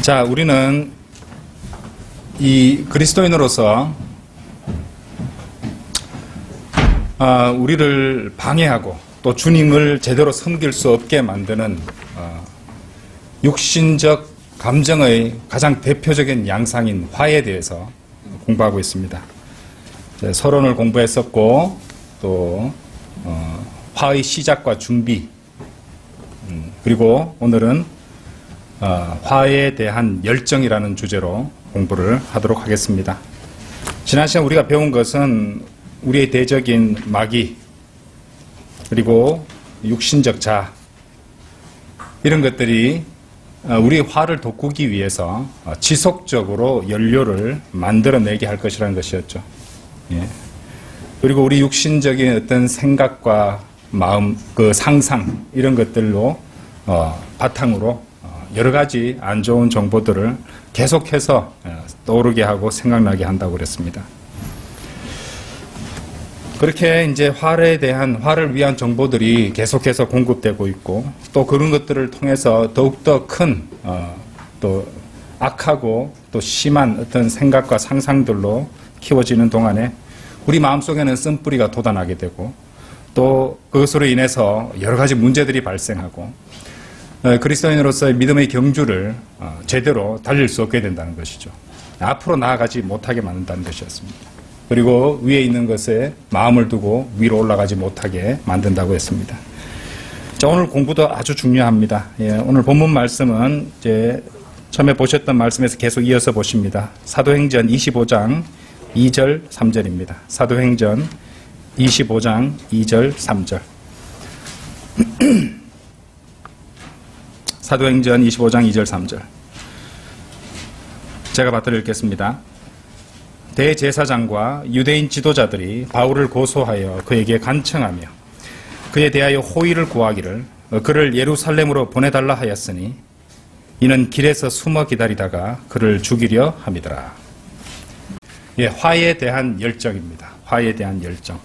자, 우리는 이 그리스도인으로서 우리를 방해하고 또 주님을 제대로 섬길 수 없게 만드는 육신적 감정의 가장 대표적인 양상인 화에 대해서 공부하고 있습니다. 서론을 공부했었고 또 화의 시작과 준비, 그리고 오늘은 화에 대한 열정이라는 주제로 공부를 하도록 하겠습니다. 지난 시간 우리가 배운 것은 우리의 대적인 마귀, 그리고 육신적 자아, 이런 것들이 우리의 화를 돋구기 위해서 지속적으로 연료를 만들어내게 할 것이라는 것이었죠. 예. 그리고 우리 육신적인 어떤 생각과 마음, 그 상상, 이런 것들로 바탕으로 여러 가지 안 좋은 정보들을 계속해서 떠오르게 하고 생각나게 한다고 그랬습니다. 그렇게 이제 화를 위한 정보들이 계속해서 공급되고 있고, 또 그런 것들을 통해서 더욱더 큰, 또 악하고 또 심한 어떤 생각과 상상들로 키워지는 동안에 우리 마음속에는 쓴뿌리가 돋아나게 되고, 또 그것으로 인해서 여러 가지 문제들이 발생하고, 그리스도인으로서의 믿음의 경주를 제대로 달릴 수 없게 된다는 것이죠. 앞으로 나아가지 못하게 만든다는 것이었습니다. 그리고 위에 있는 것에 마음을 두고 위로 올라가지 못하게 만든다고 했습니다. 자, 오늘 공부도 아주 중요합니다. 예, 오늘 본문 말씀은 이제 처음에 보셨던 말씀에서 계속 이어서 보십니다. 사도행전 25장 2절 3절입니다. 사도행전 25장 2절 3절. 사도행전 25장 2절 3절. 제가 받들어 읽겠습니다. 대제사장과 유대인 지도자들이 바울을 고소하여 그에게 간청하며 그에 대하여 호의를 구하기를 그를 예루살렘으로 보내달라 하였으니 이는 길에서 숨어 기다리다가 그를 죽이려 함이더라. 예, 화에 대한 열정입니다. 화에 대한 열정.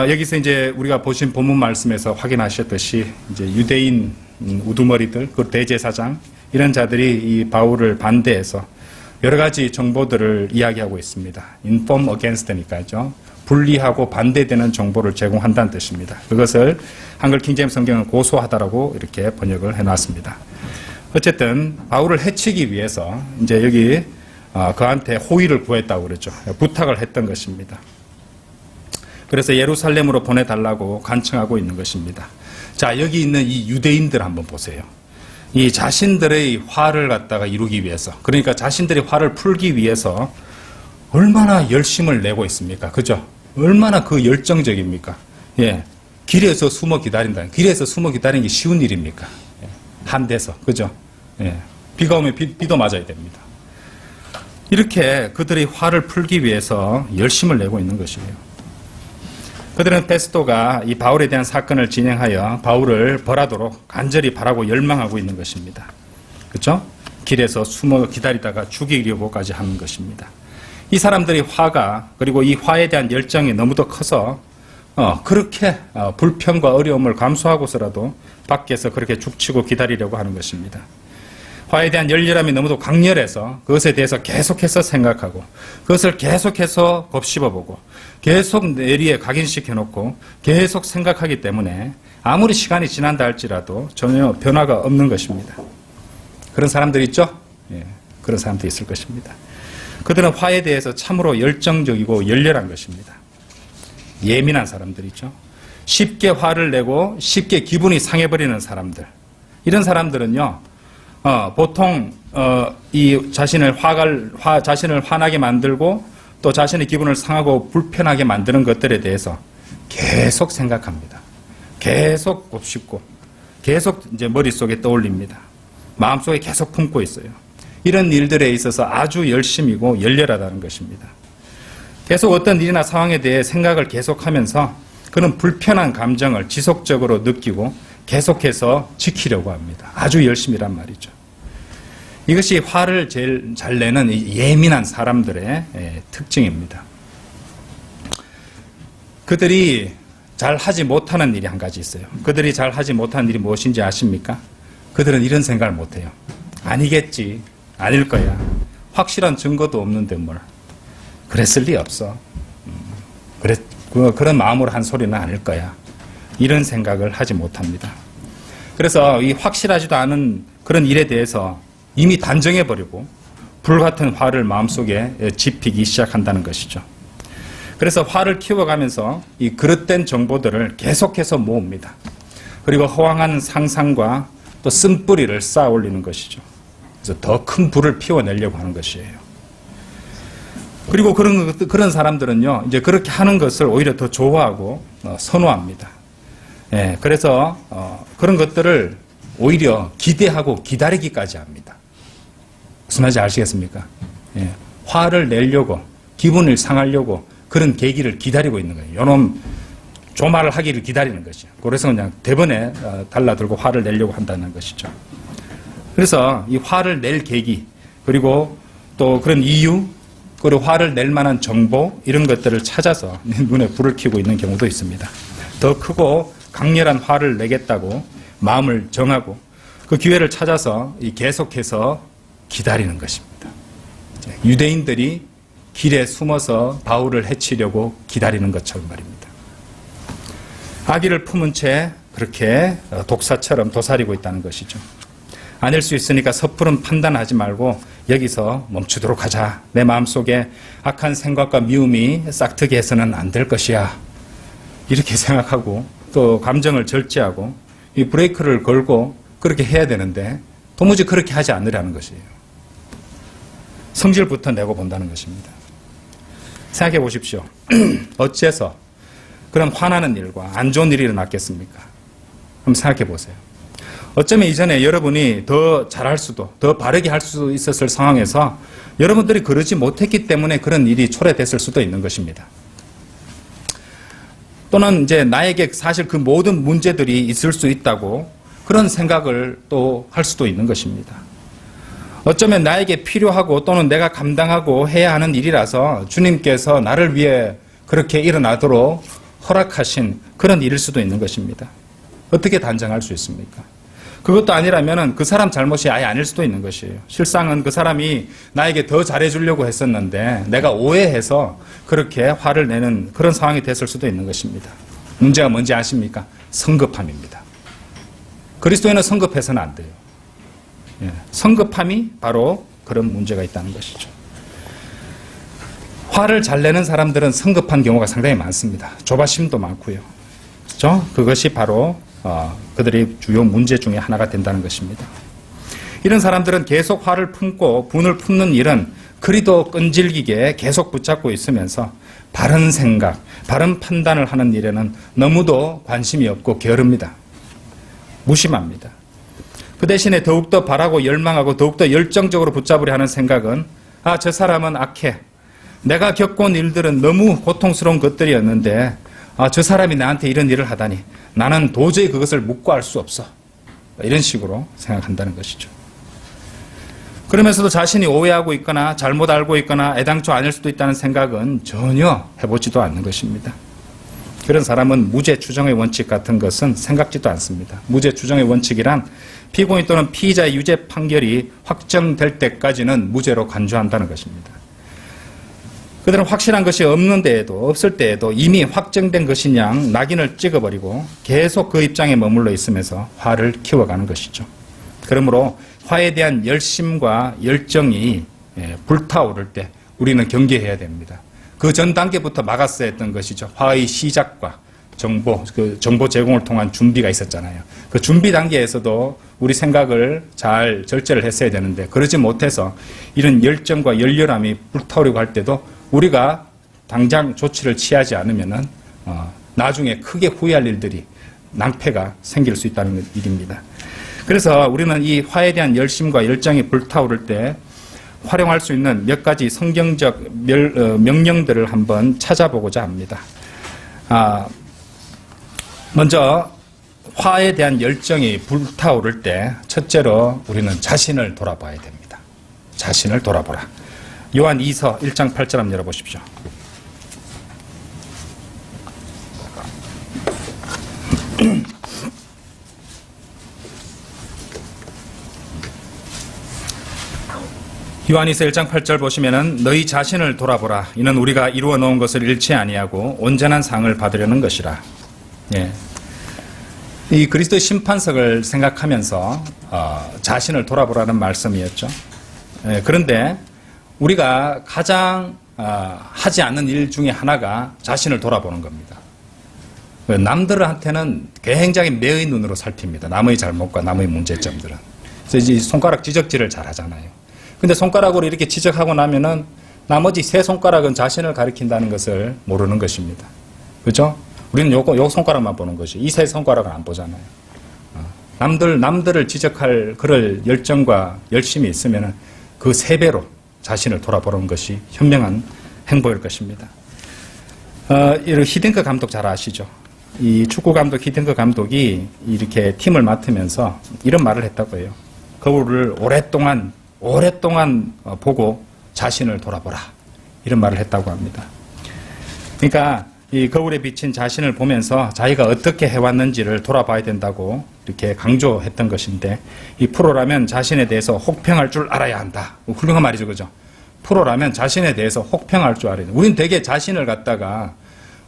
여기서 이제 우리가 보신 본문 말씀에서 확인하셨듯이 이제 유대인 우두머리들, 그 대제사장, 이런 자들이 이 바울을 반대해서 여러 가지 정보들을 이야기하고 있습니다. inform against니까요. 불리하고 반대되는 정보를 제공한다는 뜻입니다. 그것을 한글 킹제임스 성경은 고소하다라고 이렇게 번역을 해놨습니다. 어쨌든 바울을 해치기 위해서 이제 여기 그한테 호의를 구했다고 그러죠. 부탁을 했던 것입니다. 그래서 예루살렘으로 보내달라고 간청하고 있는 것입니다. 자, 여기 있는 이 유대인들 한번 보세요. 이 자신들의 화를 갖다가 이루기 위해서, 그러니까 자신들의 화를 풀기 위해서 얼마나 열심을 내고 있습니까? 그죠? 얼마나 그 열정적입니까? 예. 길에서 숨어 기다린다. 길에서 숨어 기다리는 게 쉬운 일입니까? 예. 한 데서. 그죠? 예. 비가 오면 비도 맞아야 됩니다. 이렇게 그들의 화를 풀기 위해서 열심을 내고 있는 것이에요. 그들은 페스토가 이 바울에 대한 사건을 진행하여 바울을 벌하도록 간절히 바라고 열망하고 있는 것입니다. 그렇죠? 길에서 숨어 기다리다가 죽이려고까지 하는 것입니다. 이 사람들의 화가, 그리고 이 화에 대한 열정이 너무도 커서 그렇게 불편과 어려움을 감수하고서라도 밖에서 그렇게 죽치고 기다리려고 하는 것입니다. 화에 대한 열렬함이 너무도 강렬해서 그것에 대해서 계속해서 생각하고 그것을 계속해서 곱씹어보고 계속 뇌리에 각인시켜놓고 계속 생각하기 때문에 아무리 시간이 지난다 할지라도 전혀 변화가 없는 것입니다. 그런 사람들 있죠? 예, 그런 사람도 있을 것입니다. 그들은 화에 대해서 참으로 열정적이고 열렬한 것입니다. 예민한 사람들이죠. 쉽게 화를 내고 쉽게 기분이 상해버리는 사람들. 이런 사람들은요, 보통 이 자신을 화나게 만들고 또 자신의 기분을 상하고 불편하게 만드는 것들에 대해서 계속 생각합니다. 계속 곱씹고 계속 이제 머릿속에 떠올립니다. 마음속에 계속 품고 있어요. 이런 일들에 있어서 아주 열심이고 열렬하다는 것입니다. 계속 어떤 일이나 상황에 대해 생각을 계속하면서 그런 불편한 감정을 지속적으로 느끼고 계속해서 지키려고 합니다. 아주 열심이란 말이죠. 이것이 화를 제일 잘 내는 예민한 사람들의 특징입니다. 그들이 잘 하지 못하는 일이 한 가지 있어요. 그들이 잘 하지 못하는 일이 무엇인지 아십니까? 그들은 이런 생각을 못해요. 아니겠지, 아닐 거야, 확실한 증거도 없는데 뭘 그랬을 리 없어, 그런 마음으로 한 소리는 아닐 거야, 이런 생각을 하지 못합니다. 그래서 이 확실하지도 않은 그런 일에 대해서 이미 단정해버리고 불같은 화를 마음속에 지피기 시작한다는 것이죠. 그래서 화를 키워가면서 이 그릇된 정보들을 계속해서 모읍니다. 그리고 허황한 상상과 또 쓴뿌리를 쌓아 올리는 것이죠. 그래서 더 큰 불을 피워내려고 하는 것이에요. 그리고 그런 사람들은요, 이제 그렇게 하는 것을 오히려 더 좋아하고 선호합니다. 예, 그래서 그런 것들을 오히려 기대하고 기다리기까지 합니다. 무슨 말인지 아시겠습니까? 예, 화를 내려고, 기분을 상하려고 그런 계기를 기다리고 있는 거예요. 요놈 조말을 하기를 기다리는 것이죠. 그래서 그냥 대번에 달라들고 화를 내려고 한다는 것이죠. 그래서 이 화를 낼 계기, 그리고 또 그런 이유, 그리고 화를 낼 만한 정보, 이런 것들을 찾아서 눈에 불을 켜고 있는 경우도 있습니다. 더 크고 강렬한 화를 내겠다고 마음을 정하고 그 기회를 찾아서 계속해서 기다리는 것입니다. 유대인들이 길에 숨어서 바울을 해치려고 기다리는 것처럼 말입니다. 악의를 품은 채 그렇게 독사처럼 도사리고 있다는 것이죠. 아닐 수 있으니까 섣부른 판단하지 말고 여기서 멈추도록 하자. 내 마음속에 악한 생각과 미움이 싹트게 해서는 안 될 것이야. 이렇게 생각하고 또 감정을 절제하고 이 브레이크를 걸고 그렇게 해야 되는데 도무지 그렇게 하지 않으려는 것이에요. 성질부터 내고 본다는 것입니다. 생각해 보십시오. 어째서 그런 화나는 일과 안 좋은 일이 일어났겠습니까? 한번 생각해 보세요. 어쩌면 이전에 여러분이 더 잘할 수도, 더 바르게 할 수 있었을 상황에서 여러분들이 그러지 못했기 때문에 그런 일이 초래됐을 수도 있는 것입니다. 또는 이제 나에게 사실 그 모든 문제들이 있을 수 있다고 그런 생각을 또 할 수도 있는 것입니다. 어쩌면 나에게 필요하고 또는 내가 감당하고 해야 하는 일이라서 주님께서 나를 위해 그렇게 일어나도록 허락하신 그런 일일 수도 있는 것입니다. 어떻게 단정할 수 있습니까? 그것도 아니라면 그 사람 잘못이 아예 아닐 수도 있는 것이에요. 실상은 그 사람이 나에게 더 잘해주려고 했었는데 내가 오해해서 그렇게 화를 내는 그런 상황이 됐을 수도 있는 것입니다. 문제가 뭔지 아십니까? 성급함입니다. 그리스도인은 성급해서는 안 돼요. 예, 성급함이 바로 그런 문제가 있다는 것이죠. 화를 잘 내는 사람들은 성급한 경우가 상당히 많습니다. 조바심도 많고요. 그렇죠? 그것이 바로 그들의 주요 문제 중에 하나가 된다는 것입니다. 이런 사람들은 계속 화를 품고 분을 품는 일은 그리도 끈질기게 계속 붙잡고 있으면서 바른 생각, 바른 판단을 하는 일에는 너무도 관심이 없고 게으릅니다. 무심합니다. 그 대신에 더욱더 바라고 열망하고 더욱더 열정적으로 붙잡으려 하는 생각은 저 사람은 악해. 내가 겪어온 일들은 너무 고통스러운 것들이었는데 저 사람이 나한테 이런 일을 하다니 나는 도저히 그것을 묵고할 수 없어. 이런 식으로 생각한다는 것이죠. 그러면서도 자신이 오해하고 있거나 잘못 알고 있거나 애당초 아닐 수도 있다는 생각은 전혀 해보지도 않는 것입니다. 그런 사람은 무죄 추정의 원칙 같은 것은 생각지도 않습니다. 무죄 추정의 원칙이란 피고인 또는 피의자의 유죄 판결이 확정될 때까지는 무죄로 간주한다는 것입니다. 그들은 확실한 것이 없는 데에도 없을 때에도 이미 확정된 것인 양 낙인을 찍어버리고 계속 그 입장에 머물러 있으면서 화를 키워가는 것이죠. 그러므로 화에 대한 열심과 열정이 불타오를 때 우리는 경계해야 됩니다. 그 전 단계부터 막았어야 했던 것이죠. 화의 시작과 정보 제공을 통한 준비가 있었잖아요. 그 준비 단계에서도 우리 생각을 잘 절제를 했어야 되는데 그러지 못해서 이런 열정과 열렬함이 불타오르고 할 때도 우리가 당장 조치를 취하지 않으면은 나중에 크게 후회할 일들이 낭패가 생길 수 있다는 일입니다. 그래서 우리는 이 화에 대한 열심과 열정이 불타오를 때 활용할 수 있는 몇 가지 성경적 명령들을 한번 찾아보고자 합니다. 먼저 화에 대한 열정이 불타오를 때 첫째로 우리는 자신을 돌아봐야 됩니다. 자신을 돌아보라. 요한 2서 1장 8절 한번 열어보십시오. 요한일서 1장 8절 보시면은 너희 자신을 돌아보라. 이는 우리가 이루어 놓은 것을 잃지 아니하고 온전한 상을 받으려는 것이라. 예. 이 그리스도의 심판석을 생각하면서 자신을 돌아보라는 말씀이었죠. 예. 그런데 우리가 가장 하지 않는 일 중에 하나가 자신을 돌아보는 겁니다. 남들한테는 굉장히 매의 눈으로 살핍니다. 남의 잘못과 남의 문제점들은. 그래서 이제 손가락 지적질을 잘 하잖아요. 근데 손가락으로 이렇게 지적하고 나면은 나머지 세 손가락은 자신을 가리킨다는 것을 모르는 것입니다. 그죠? 우리는 요 손가락만 보는 것이, 이 세 손가락은 안 보잖아요. 남들을 지적할 그럴 열정과 열심이 있으면은 그 세 배로 자신을 돌아보는 것이 현명한 행보일 것입니다. 히딩크 감독 잘 아시죠? 이 축구 감독 히딩크 감독이 이렇게 팀을 맡으면서 이런 말을 했다고 해요. 거울을 오랫동안 보고 자신을 돌아보라. 이런 말을 했다고 합니다. 그러니까 이 거울에 비친 자신을 보면서 자기가 어떻게 해왔는지를 돌아봐야 된다고 이렇게 강조했던 것인데, 이 프로라면 자신에 대해서 혹평할 줄 알아야 한다. 훌륭한 말이죠. 그죠? 프로라면 자신에 대해서 혹평할 줄 알아야 된다. 우리는 되게 자신을 갖다가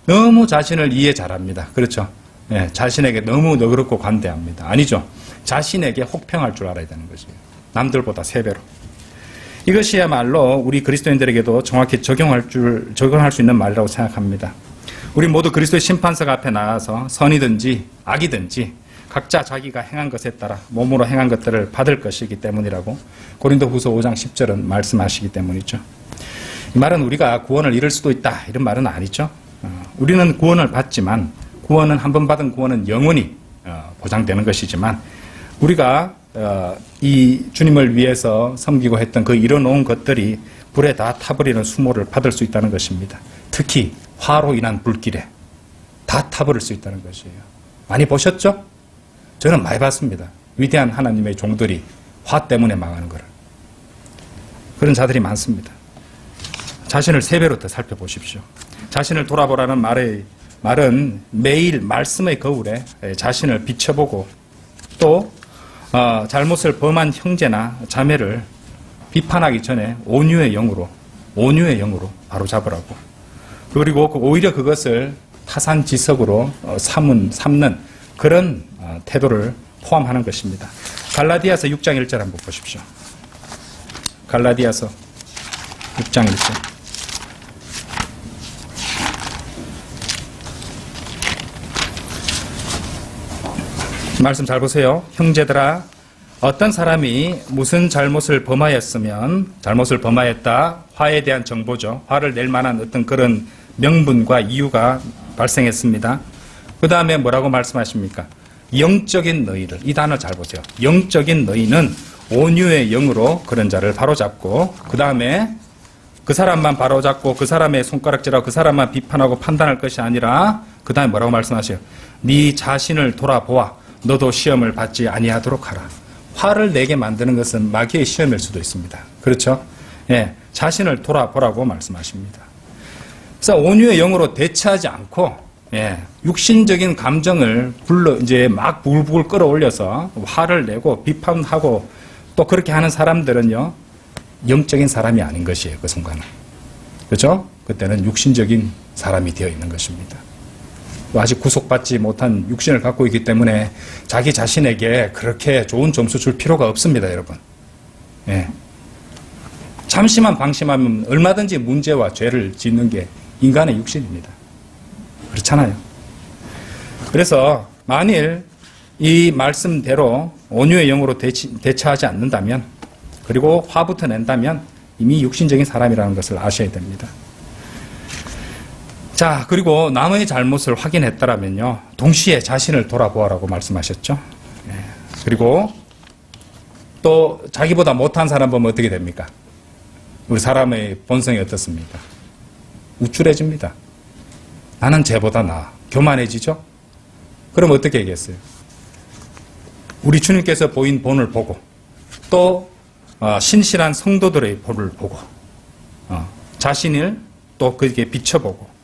너무 자신을 이해 잘합니다. 그렇죠? 예, 자신에게 너무 너그럽고 관대합니다. 아니죠. 자신에게 혹평할 줄 알아야 되는 거죠. 남들보다 3배로. 이것이야말로 우리 그리스도인들에게도 정확히 적용할 수 있는 말이라고 생각합니다. 우리 모두 그리스도의 심판석 앞에 나가서 선이든지 악이든지 각자 자기가 행한 것에 따라 몸으로 행한 것들을 받을 것이기 때문이라고 고린도후서 5장 10절은 말씀하시기 때문이죠. 이 말은 우리가 구원을 잃을 수도 있다, 이런 말은 아니죠. 우리는 구원을 받지만 구원은 한 번 받은 구원은 영원히 보장되는 것이지만, 우리가 이 주님을 위해서 섬기고 했던 그 이뤄놓은 것들이 불에 다 타버리는 수모를 받을 수 있다는 것입니다. 특히 화로 인한 불길에 다 타버릴 수 있다는 것이에요. 많이 보셨죠? 저는 많이 봤습니다. 위대한 하나님의 종들이 화 때문에 망하는 것을. 그런 자들이 많습니다. 자신을 3배로 더 살펴보십시오. 자신을 돌아보라는 말은 매일 말씀의 거울에 자신을 비춰보고, 또 잘못을 범한 형제나 자매를 비판하기 전에 온유의 영으로 바로잡으라고. 그리고 오히려 그것을 타산지석으로 삼는 그런 태도를 포함하는 것입니다. 갈라디아서 6장 1절 한번 보십시오. 갈라디아서 6장 1절. 말씀 잘 보세요. 형제들아, 어떤 사람이 무슨 잘못을 범하였다. 화에 대한 정보죠. 화를 낼 만한 어떤 그런 명분과 이유가 발생했습니다. 그 다음에 뭐라고 말씀하십니까? 영적인 너희를, 이 단어 잘 보세요. 영적인 너희는 온유의 영으로 그런 자를 바로잡고, 그 다음에 그 사람만 바로잡고 그 사람의 손가락질하고 그 사람만 비판하고 판단할 것이 아니라, 그 다음에 뭐라고 말씀하세요? 네 자신을 돌아보아 너도 시험을 받지 아니하도록 하라. 화를 내게 만드는 것은 마귀의 시험일 수도 있습니다. 그렇죠? 예, 자신을 돌아보라고 말씀하십니다. 그래서 온유의 영으로 대처하지 않고, 예, 육신적인 감정을 이제 막 부글부글 끌어올려서 화를 내고 비판하고 또 그렇게 하는 사람들은요, 영적인 사람이 아닌 것이에요. 그 순간은. 그렇죠? 그때는 육신적인 사람이 되어 있는 것입니다. 아직 구속받지 못한 육신을 갖고 있기 때문에 자기 자신에게 그렇게 좋은 점수 줄 필요가 없습니다, 여러분. 예. 잠시만 방심하면 얼마든지 문제와 죄를 짓는 게 인간의 육신입니다. 그렇잖아요. 그래서 만일 이 말씀대로 온유의 영으로 대처하지 않는다면, 그리고 화부터 낸다면 이미 육신적인 사람이라는 것을 아셔야 됩니다. 자, 그리고 남의 잘못을 확인했더라면요, 동시에 자신을 돌아보아라고 말씀하셨죠. 예. 그리고 또 자기보다 못한 사람 보면 어떻게 됩니까? 우리 사람의 본성이 어떻습니까? 우쭐해집니다. 나는 쟤보다 나아. 교만해지죠? 그럼 어떻게 얘기했어요? 우리 주님께서 보인 본을 보고, 또 신실한 성도들의 본을 보고, 자신을 또 그에게 비춰보고,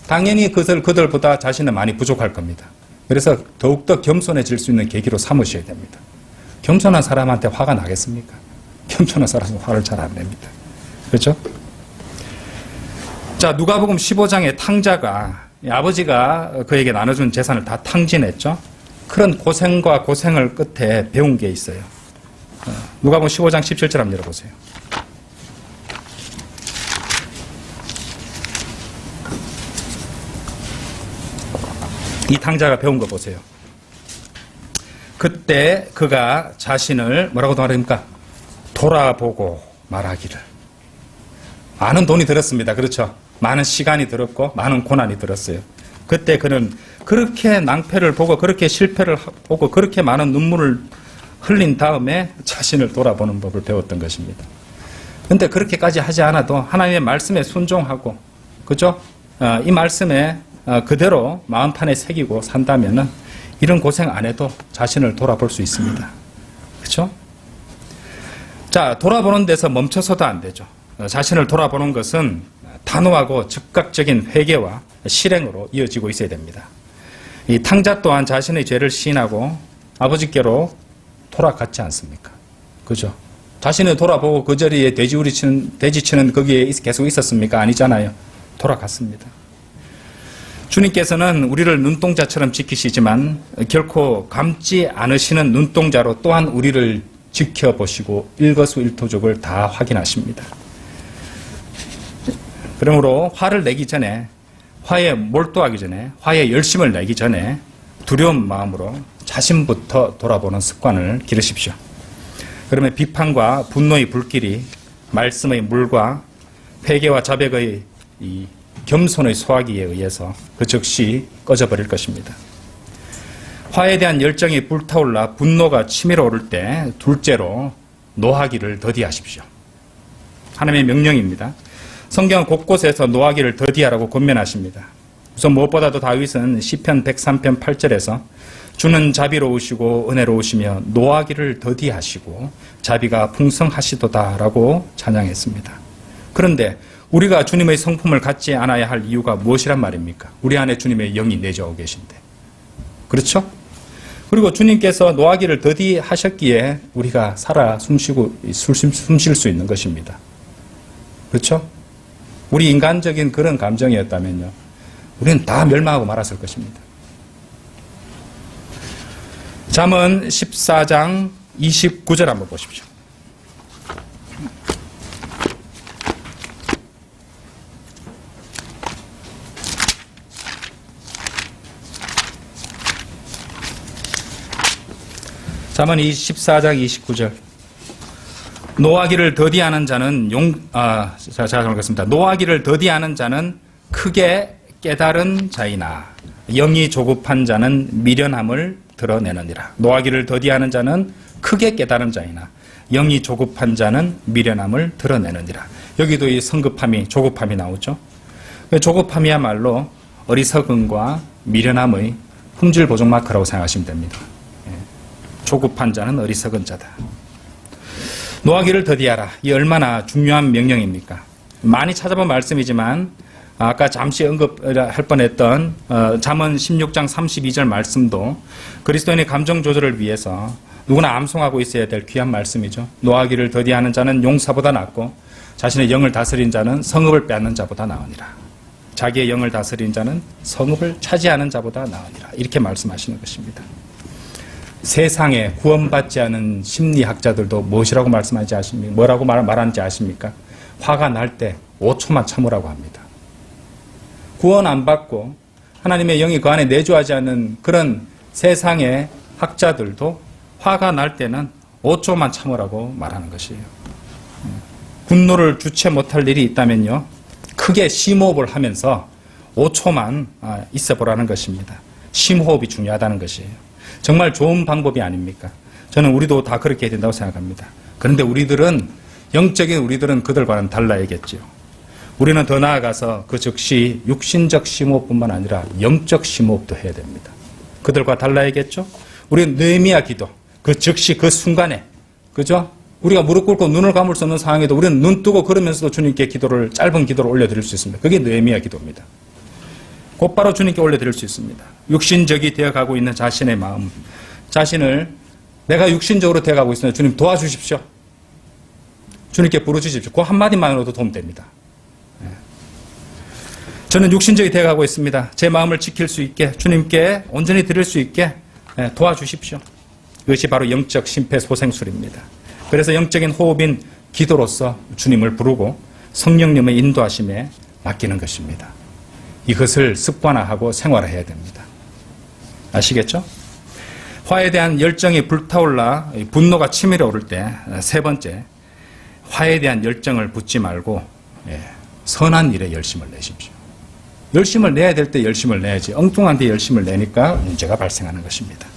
당연히 그들보다 자신은 많이 부족할 겁니다. 그래서 더욱더 겸손해질 수 있는 계기로 삼으셔야 됩니다. 겸손한 사람한테 화가 나겠습니까? 겸손한 사람은 화를 잘 안 냅니다. 그렇죠? 자, 누가복음 15장의 탕자가 아버지가 그에게 나눠준 재산을 다 탕진했죠. 그런 고생과 고생을 끝에 배운 게 있어요. 누가복음 15장 17절 한번 열어보세요. 이 탕자가 배운 거 보세요. 그때 그가 자신을 뭐라고 말합니까? 돌아보고 말하기를. 많은 돈이 들었습니다. 그렇죠? 많은 시간이 들었고 많은 고난이 들었어요. 그때 그는 그렇게 낭패를 보고 그렇게 실패를 보고 그렇게 많은 눈물을 흘린 다음에 자신을 돌아보는 법을 배웠던 것입니다. 그런데 그렇게까지 하지 않아도 하나님의 말씀에 순종하고, 그죠? 이 말씀에 그대로 마음판에 새기고 산다면은 이런 고생 안 해도 자신을 돌아볼 수 있습니다. 그죠? 자, 돌아보는 데서 멈춰서도 안 되죠. 자신을 돌아보는 것은 단호하고 즉각적인 회개와 실행으로 이어지고 있어야 됩니다. 이 탕자 또한 자신의 죄를 시인하고 아버지께로 돌아갔지 않습니까? 그죠? 자신을 돌아보고 그 자리에 돼지치는 거기에 계속 있었습니까? 아니잖아요. 돌아갔습니다. 주님께서는 우리를 눈동자처럼 지키시지만 결코 감지 않으시는 눈동자로 또한 우리를 지켜보시고 일거수일투족을 다 확인하십니다. 그러므로 화를 내기 전에, 화에 몰두하기 전에, 화에 열심을 내기 전에 두려운 마음으로 자신부터 돌아보는 습관을 기르십시오. 그러면 비판과 분노의 불길이 말씀의 물과 회개와 자백의 이 겸손의 소화기에 의해서 그 즉시 꺼져버릴 것입니다. 화에 대한 열정이 불타올라 분노가 치밀어 오를 때 둘째로 노하기를 더디하십시오. 하나님의 명령입니다. 성경 곳곳에서 노하기를 더디하라고 권면하십니다. 우선 무엇보다도 다윗은 시편 103편 8절에서 주는 자비로우시고 은혜로우시며 노하기를 더디하시고 자비가 풍성하시도다라고 찬양했습니다. 그런데 우리가 주님의 성품을 갖지 않아야 할 이유가 무엇이란 말입니까? 우리 안에 주님의 영이 내주하고 계신데. 그렇죠? 그리고 주님께서 노하기를 더디하셨기에 우리가 살아 숨쉬고 숨쉴 수 있는 것입니다. 그렇죠? 우리 인간적인 그런 감정이었다면요, 우리는 다 멸망하고 말았을 것입니다. 잠언 14장 29절 한번 보십시오. 잠언 14장 29절. 노하기를 더디하는 자는 잘못했습니다. 노하기를 더디하는 자는 크게 깨달은 자이나 영이 조급한 자는 미련함을 드러내느니라. 노하기를 더디하는 자는 크게 깨달은 자이나 영이 조급한 자는 미련함을 드러내느니라. 여기도 이 성급함이, 조급함이 나오죠. 조급함이야말로 어리석음과 미련함의 품질 보정 마크라고 생각하시면 됩니다. 조급한 자는 어리석은 자다. 노하기를 더디하라. 이 얼마나 중요한 명령입니까? 많이 찾아본 말씀이지만 아까 잠시 언급할 뻔했던 잠언 16장 32절 말씀도 그리스도인의 감정 조절을 위해서 누구나 암송하고 있어야 될 귀한 말씀이죠. 노하기를 더디하는 자는 용사보다 낫고 자신의 영을 다스린 자는 성읍을 빼앗는 자보다 나으니라. 자기의 영을 다스린 자는 성읍을 차지하는 자보다 나으니라. 이렇게 말씀하시는 것입니다. 세상에 구원받지 않은 심리학자들도 무엇이라고 말씀하지 아십니까? 뭐라고 말하는지 아십니까? 화가 날 때 5초만 참으라고 합니다. 구원 안 받고 하나님의 영이 그 안에 내주하지 않는 그런 세상의 학자들도 화가 날 때는 5초만 참으라고 말하는 것이에요. 분노를 주체 못할 일이 있다면요, 크게 심호흡을 하면서 5초만 있어보라는 것입니다. 심호흡이 중요하다는 것이에요. 정말 좋은 방법이 아닙니까? 저는 우리도 다 그렇게 해야 된다고 생각합니다. 그런데 영적인 우리들은 그들과는 달라야겠죠. 우리는 더 나아가서 그 즉시 육신적 심호흡뿐만 아니라 영적 심호흡도 해야 됩니다. 그들과 달라야겠죠? 우리는 느헤미야 기도, 그 즉시 그 순간에, 그죠? 우리가 무릎 꿇고 눈을 감을 수 없는 상황에도 우리는 눈 뜨고 그러면서도 주님께 짧은 기도를 올려드릴 수 있습니다. 그게 느헤미야 기도입니다. 곧바로 주님께 올려드릴 수 있습니다. 육신적이 되어가고 있는 자신의 마음, 자신을 내가 육신적으로 되어가고 있으면 주님 도와주십시오. 주님께 부르짖으십시오. 그 한마디만으로도 도움됩니다. 저는 육신적이 되어가고 있습니다. 제 마음을 지킬 수 있게 주님께 온전히 드릴 수 있게 도와주십시오. 그것이 바로 영적 심폐소생술입니다. 그래서 영적인 호흡인 기도로서 주님을 부르고 성령님의 인도하심에 맡기는 것입니다. 이것을 습관화하고 생활화해야 됩니다. 아시겠죠? 화에 대한 열정이 불타올라 분노가 치밀어 오를 때 세 번째, 화에 대한 열정을 붓지 말고 선한 일에 열심을 내십시오. 열심을 내야 될 때 열심을 내야지 엉뚱한 데 열심을 내니까 문제가 발생하는 것입니다.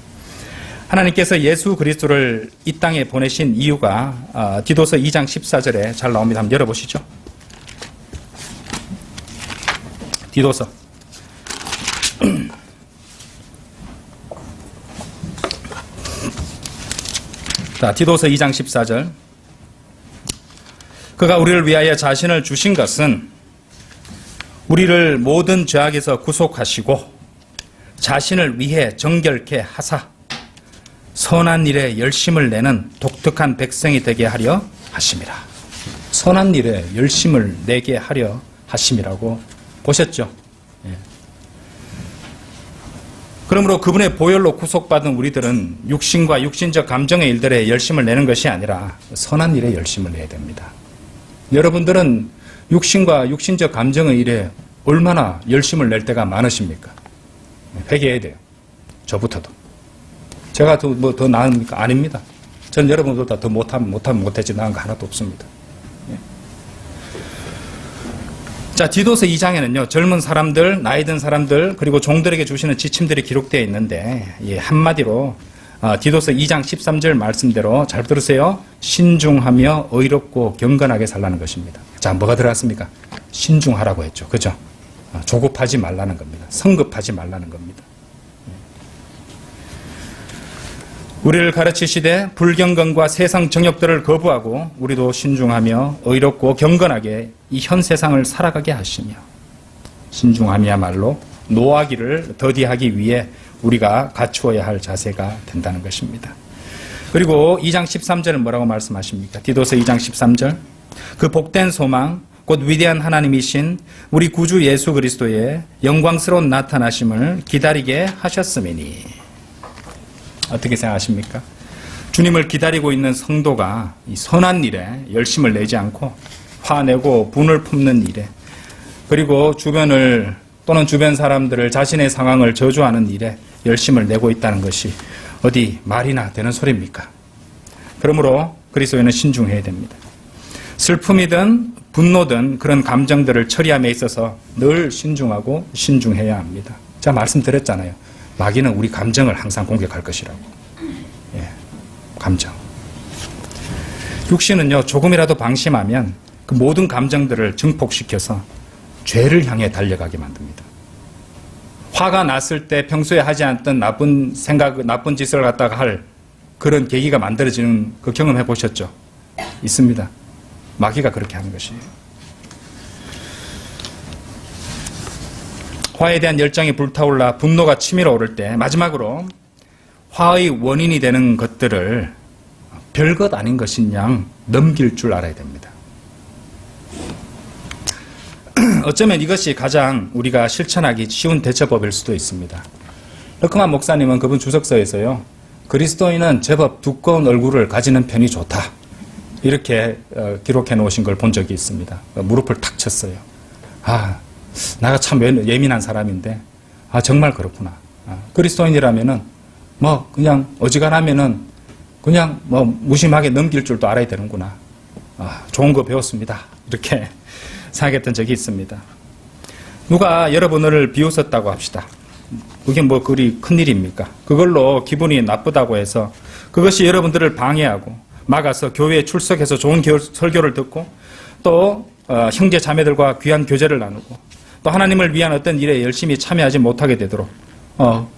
하나님께서 예수 그리스도를 이 땅에 보내신 이유가 디도서 2장 14절에 잘 나옵니다. 한번 열어보시죠. 디도서 자, 디도서 2장 14절. 그가 우리를 위하여 자신을 주신 것은 우리를 모든 죄악에서 구속하시고 자신을 위해 정결케 하사 선한 일에 열심을 내는 독특한 백성이 되게 하려 하심이라. 선한 일에 열심을 내게 하려 하심이라고 보셨죠? 예. 그러므로 그분의 보혈로 구속받은 우리들은 육신과 육신적 감정의 일들에 열심을 내는 것이 아니라 선한 일에 열심을 내야 됩니다. 여러분들은 육신과 육신적 감정의 일에 얼마나 열심을 낼 때가 많으십니까? 회개해야 돼요. 저부터도. 제가 더 나으니까 아닙니다. 전 여러분보다 더 못하면 못했지 나은 거 하나도 없습니다. 자, 디도서 2장에는요, 젊은 사람들, 나이 든 사람들, 그리고 종들에게 주시는 지침들이 기록되어 있는데, 한마디로, 디도서 2장 13절 말씀대로 잘 들으세요. 신중하며 의롭고 경건하게 살라는 것입니다. 자, 뭐가 들어갔습니까? 신중하라고 했죠. 그죠? 조급하지 말라는 겁니다. 성급하지 말라는 겁니다. 우리를 가르치시되 불경건과 세상 정욕들을 거부하고 우리도 신중하며 의롭고 경건하게 이 현 세상을 살아가게 하시며, 신중함이야말로 노하기를 더디하기 위해 우리가 갖추어야 할 자세가 된다는 것입니다. 그리고 2장 13절은 뭐라고 말씀하십니까? 디도서 2장 13절. 그 복된 소망 곧 위대한 하나님이신 우리 구주 예수 그리스도의 영광스러운 나타나심을 기다리게 하셨음이니. 어떻게 생각하십니까? 주님을 기다리고 있는 성도가 이 선한 일에 열심을 내지 않고 화내고 분을 품는 일에, 그리고 주변을 또는 주변 사람들을 자신의 상황을 저주하는 일에 열심을 내고 있다는 것이 어디 말이나 되는 소리입니까? 그러므로 그리스도인은 신중해야 됩니다. 슬픔이든 분노든 그런 감정들을 처리함에 있어서 늘 신중하고 신중해야 합니다. 제가 말씀드렸잖아요. 마귀는 우리 감정을 항상 공격할 것이라고. 감정. 육신은요, 조금이라도 방심하면 그 모든 감정들을 증폭시켜서 죄를 향해 달려가게 만듭니다. 화가 났을 때 평소에 하지 않던 나쁜 생각, 나쁜 짓을 갖다가 할 그런 계기가 만들어지는 그 경험해 보셨죠? 있습니다. 마귀가 그렇게 하는 것이에요. 화에 대한 열정이 불타올라 분노가 치밀어 오를 때 마지막으로 화의 원인이 되는 것들을 별것 아닌 것인 양 넘길 줄 알아야 됩니다. 어쩌면 이것이 가장 우리가 실천하기 쉬운 대처법일 수도 있습니다. 러크만 목사님은 그분 주석서에서요, 그리스도인은 제법 두꺼운 얼굴을 가지는 편이 좋다, 이렇게 기록해 놓으신 걸 본 적이 있습니다. 무릎을 탁 쳤어요. 내가 참 예민한 사람인데, 정말 그렇구나. 그리스도인이라면은, 그냥 어지간하면은, 그냥 무심하게 넘길 줄도 알아야 되는구나. 좋은 거 배웠습니다. 이렇게 생각했던 적이 있습니다. 누가 여러분을 비웃었다고 합시다. 그게 그리 큰일입니까? 그걸로 기분이 나쁘다고 해서 그것이 여러분들을 방해하고 막아서 교회에 출석해서 좋은 설교를 듣고 또 형제 자매들과 귀한 교제를 나누고 또 하나님을 위한 어떤 일에 열심히 참여하지 못하게 되도록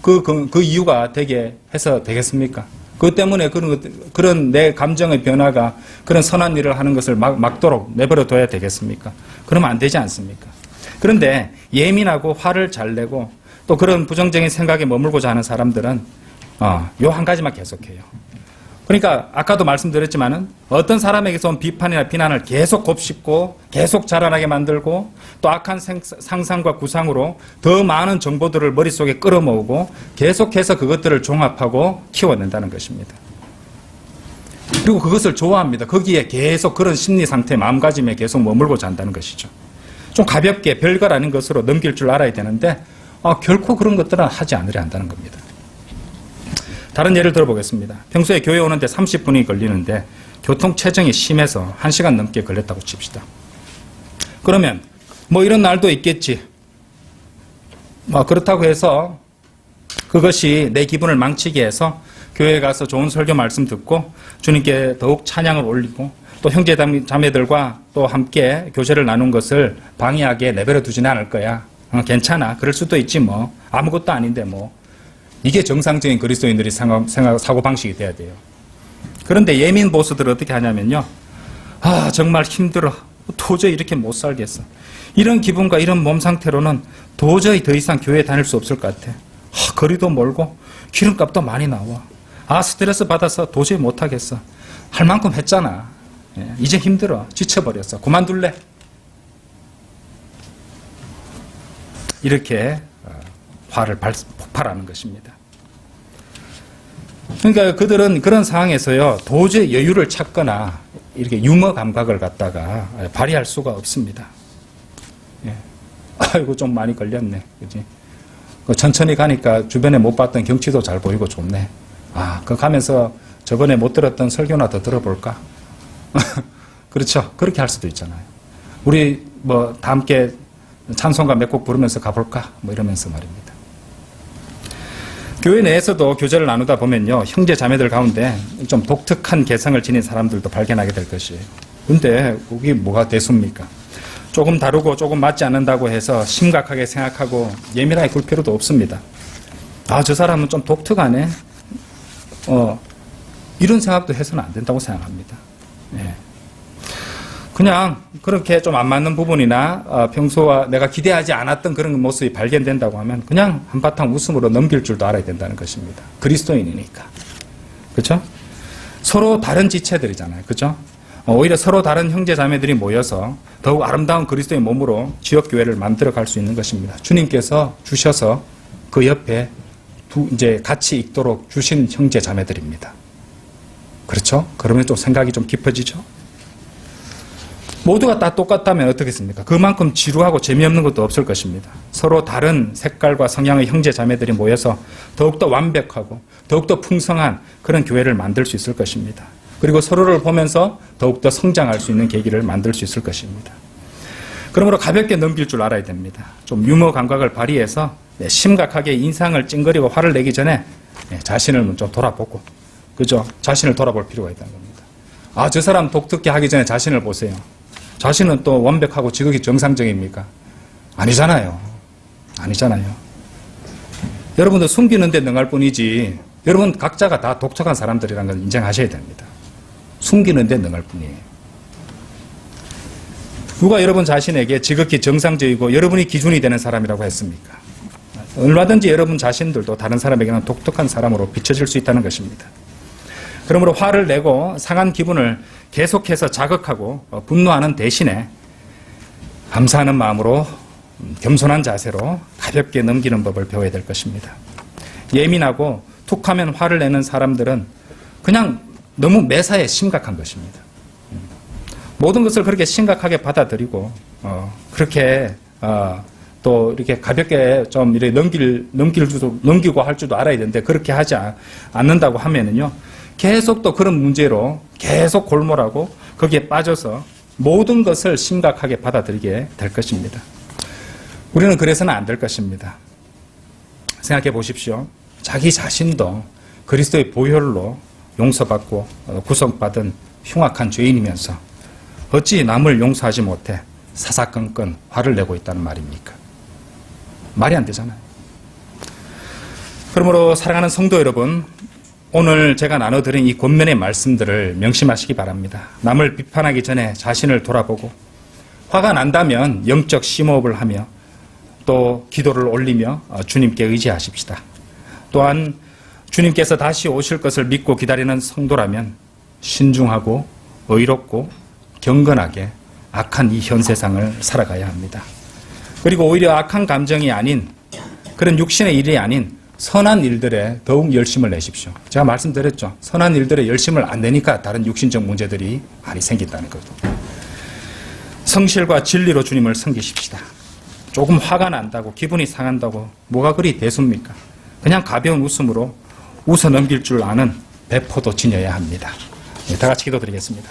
그 이유가 되게 해서 되겠습니까? 그것 때문에 그런 내 감정의 변화가 그런 선한 일을 하는 것을 막도록 내버려 둬야 되겠습니까? 그러면 안 되지 않습니까? 그런데 예민하고 화를 잘 내고 또 그런 부정적인 생각에 머물고자 하는 사람들은 요 한 가지만 계속해요. 그러니까 아까도 말씀드렸지만은 어떤 사람에게서 온 비판이나 비난을 계속 곱씹고 계속 자라나게 만들고 또 악한 상상과 구상으로 더 많은 정보들을 머릿속에 끌어모으고 계속해서 그것들을 종합하고 키워낸다는 것입니다. 그리고 그것을 좋아합니다. 거기에 계속 그런 심리 상태, 마음가짐에 계속 머물고자 한다는 것이죠. 좀 가볍게 별것 아닌 것으로 넘길 줄 알아야 되는데 결코 그런 것들은 하지 않으려 한다는 겁니다. 다른 예를 들어보겠습니다. 평소에 교회 오는데 30분이 걸리는데 교통 체증이 심해서 1시간 넘게 걸렸다고 칩시다. 그러면 뭐 이런 날도 있겠지. 그렇다고 해서 그것이 내 기분을 망치게 해서 교회에 가서 좋은 설교 말씀 듣고 주님께 더욱 찬양을 올리고 또 형제 자매들과 또 함께 교제를 나눈 것을 방해하게 내버려 두지는 않을 거야. 괜찮아. 그럴 수도 있지 뭐. 아무것도 아닌데 뭐. 이게 정상적인 그리스도인들의 사고방식이 돼야 돼요. 그런데 예민 보수들은 어떻게 하냐면요. 정말 힘들어. 도저히 이렇게 못 살겠어. 이런 기분과 이런 몸 상태로는 도저히 더 이상 교회에 다닐 수 없을 것 같아. 거리도 멀고 기름값도 많이 나와. 스트레스 받아서 도저히 못하겠어. 할 만큼 했잖아. 이제 힘들어. 지쳐버렸어. 그만둘래. 이렇게 화를 폭발하는 것입니다. 그러니까 그들은 그런 상황에서요, 도저히 여유를 찾거나 이렇게 유머 감각을 갖다가 발휘할 수가 없습니다. 아이고, 좀 많이 걸렸네. 그지? 천천히 가니까 주변에 못 봤던 경치도 잘 보이고 좋네. 그 가면서 저번에 못 들었던 설교나 더 들어볼까? 그렇죠. 그렇게 할 수도 있잖아요. 우리 다 함께 찬송가 몇 곡 부르면서 가볼까? 이러면서 말입니다. 교회 내에서도 교제를 나누다 보면요, 형제 자매들 가운데 좀 독특한 개성을 지닌 사람들도 발견하게 될 것이에요. 근데 그게 뭐가 대수입니까? 조금 다르고 조금 맞지 않는다고 해서 심각하게 생각하고 예민하게 굴 필요도 없습니다. 저 사람은 좀 독특하네. 이런 생각도 해서는 안 된다고 생각합니다. 그냥 그렇게 좀 안 맞는 부분이나 평소와 내가 기대하지 않았던 그런 모습이 발견된다고 하면 그냥 한바탕 웃음으로 넘길 줄도 알아야 된다는 것입니다. 그리스도인이니까. 그렇죠? 서로 다른 지체들이잖아요. 그렇죠? 오히려 서로 다른 형제 자매들이 모여서 더욱 아름다운 그리스도의 몸으로 지역교회를 만들어갈 수 있는 것입니다. 주님께서 주셔서 그 옆에 이제 같이 있도록 주신 형제 자매들입니다. 그렇죠? 그러면 좀 생각이 좀 깊어지죠? 모두가 다 똑같다면 어떻겠습니까? 그만큼 지루하고 재미없는 것도 없을 것입니다. 서로 다른 색깔과 성향의 형제 자매들이 모여서 더욱더 완벽하고 더욱더 풍성한 그런 교회를 만들 수 있을 것입니다. 그리고 서로를 보면서 더욱더 성장할 수 있는 계기를 만들 수 있을 것입니다. 그러므로 가볍게 넘길 줄 알아야 됩니다. 좀 유머 감각을 발휘해서 심각하게 인상을 찡그리고 화를 내기 전에 자신을 좀 돌아보고, 그죠? 자신을 돌아볼 필요가 있다는 겁니다. 저 사람 독특게 하기 전에 자신을 보세요. 자신은 또 완벽하고 지극히 정상적입니까? 아니잖아요. 아니잖아요. 여러분도 숨기는 데 능할 뿐이지, 여러분 각자가 다 독특한 사람들이라는 걸 인정하셔야 됩니다. 숨기는 데 능할 뿐이에요. 누가 여러분 자신에게 지극히 정상적이고 여러분이 기준이 되는 사람이라고 했습니까? 얼마든지 여러분 자신들도 다른 사람에게는 독특한 사람으로 비춰질 수 있다는 것입니다. 그러므로 화를 내고 상한 기분을 계속해서 자극하고 분노하는 대신에 감사하는 마음으로 겸손한 자세로 가볍게 넘기는 법을 배워야 될 것입니다. 예민하고 툭하면 화를 내는 사람들은 그냥 너무 매사에 심각한 것입니다. 모든 것을 그렇게 심각하게 받아들이고 그렇게 또 이렇게 가볍게 좀 이렇게 넘기고 할 줄도 알아야 되는데 그렇게 하지 않는다고 하면은요, 계속 또 그런 문제로 계속 골몰하고 거기에 빠져서 모든 것을 심각하게 받아들이게 될 것입니다. 우리는 그래서는 안 될 것입니다. 생각해 보십시오. 자기 자신도 그리스도의 보혈로 용서받고 구속받은 흉악한 죄인이면서 어찌 남을 용서하지 못해 사사건건 화를 내고 있다는 말입니까? 말이 안 되잖아요. 그러므로 사랑하는 성도 여러분, 오늘 제가 나눠드린 이 권면의 말씀들을 명심하시기 바랍니다. 남을 비판하기 전에 자신을 돌아보고, 화가 난다면 영적 심호흡을 하며 또 기도를 올리며 주님께 의지하십시다. 또한 주님께서 다시 오실 것을 믿고 기다리는 성도라면 신중하고 의롭고 경건하게 악한 이 현 세상을 살아가야 합니다. 그리고 오히려 악한 감정이 아닌 그런 육신의 일이 아닌 선한 일들에 더욱 열심을 내십시오. 제가 말씀드렸죠. 선한 일들에 열심을 안 내니까 다른 육신적 문제들이 많이 생긴다는 거죠. 성실과 진리로 주님을 섬기십시다. 조금 화가 난다고 기분이 상한다고 뭐가 그리 대수입니까? 그냥 가벼운 웃음으로 웃어 넘길 줄 아는 배포도 지녀야 합니다. 다 같이 기도드리겠습니다.